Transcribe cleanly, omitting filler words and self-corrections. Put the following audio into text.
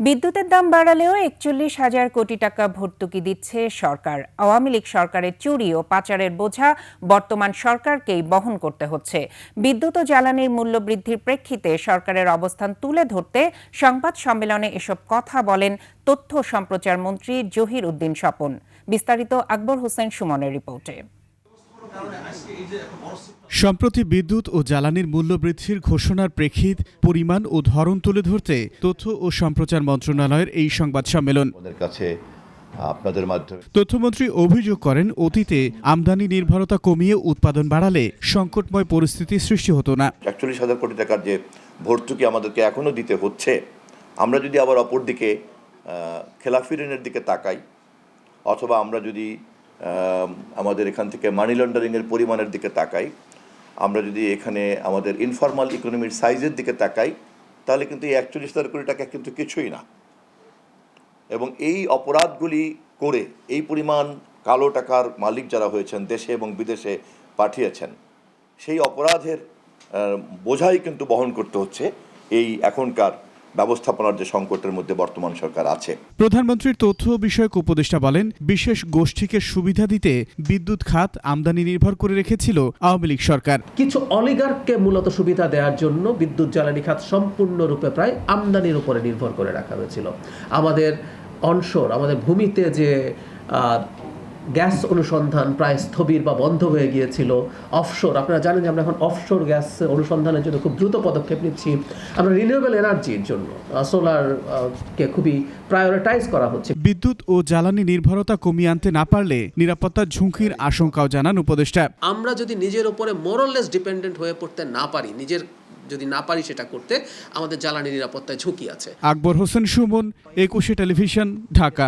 বিদ্যুতের দাম বাড়ালেও ৪১,০০০ কোটি টাকা ভর্তুকি দিচ্ছে সরকার। আওয়ামী লীগ সরকারের চুরি ও পাচারের বোঝা বর্তমান সরকারকেই বহন করতে হচ্ছে। বিদ্যুৎ ও জ্বালানির মূল্য বৃদ্ধির প্রেক্ষিতে সরকারের অবস্থান তুলে ধরতে সংবাদ সম্মেলনে এসব কথা বলেন তথ্য সম্প্রচার মন্ত্রী জহির উদ্দিন স্বপন। বিস্তারিত আকবর হোসেন সুমনের রিপোর্টে। সম্প্রতি বিদ্যুৎ ও জ্বালানির মূল্য বৃদ্ধির ঘোষণার প্রেক্ষিত, পরিমাণ ও ধরন তুলে ধরতে তথ্য ও সম্প্রচার মন্ত্রণালয়ের এই সংবাদ সম্মেলন। আপনাদের মাধ্যমে তথ্যমন্ত্রী অভিযোগ করেন, অতীতে আমদানি নির্ভরতা কমিয়ে উৎপাদন বাড়ালে সংকটময় পরিস্থিতি সৃষ্টি হতো না। ৪১,০০০ কোটি টাকার যে ভর্তুকি আমাদেরকে এখনো দিতে হচ্ছে, আমরা যদি আবার অপর দিকে খেলাফি ঋণের দিকে তাকাই, অথবা আমরা যদি আমাদের এখান থেকে মানি লন্ডারিংয়ের পরিমাণের দিকে তাকাই, আমরা যদি এখানে আমাদের ইনফরমাল ইকোনমির সাইজের দিকে তাকাই, তাহলে কিন্তু এই ৪১,০০০ কোটি টাকা কিন্তু কিছুই না। এবং এই অপরাধগুলি করে এই পরিমাণ কালো টাকার মালিক যারা হয়েছেন, দেশে এবং বিদেশে পাঠিয়েছেন, সেই অপরাধের বোঝাই কিন্তু বহন করতে হচ্ছে এই এখনকার ব্যবস্থাপনার যে সংকটের মধ্যে বর্তমান সরকার আছে। প্রধানমন্ত্রীর তথ্য বিষয়ক উপদেষ্টা বলেন, বিশেষ গোষ্ঠীকে সুবিধা দিতে বিদ্যুৎ খাত আমদানি নির্ভর করে রেখেছিল আওয়ামী লীগ সরকার। কিছু অলিগার্ককে মূলত সুবিধা দেওয়ার জন্য বিদ্যুৎ জ্বালানি খাত সম্পূর্ণরূপে প্রায় আমদানির উপরে নির্ভর করে রাখা হয়েছিল। আমাদের অনশোর, আমাদের ভূমিতে যে গ্যাস অনুসন্ধান প্রায় স্থবির বা বন্ধ হয়ে গিয়েছিল। অফশোর, আপনারা জানেন যে আমরা এখন অফশোর গ্যাস অনুসন্ধানের জন্য খুব দ্রুত পদক্ষেপ নিচ্ছি। আমরা রিনিউয়েবল এনার্জির জন্য সোলারকে খুবই প্রায়োরিটাইজ করা হচ্ছে। বিদ্যুৎ ও জ্বালানি নির্ভরতা কমিয়ে আনতে না পারলে নিরাপত্তার ঝুঁকির আশঙ্কাও জানান উপদেষ্টা। আমরা যদি নিজের উপরে মোরলেস ডিপেন্ডেন্ট হয়ে পড়তে না পারি, যদি না পারি সেটা করতে, আমাদের জ্বালানি নিরাপত্তায় ঝুঁকি আছে। আকবর হোসেন সুমন, ২১ টেলিভিশন, ঢাকা।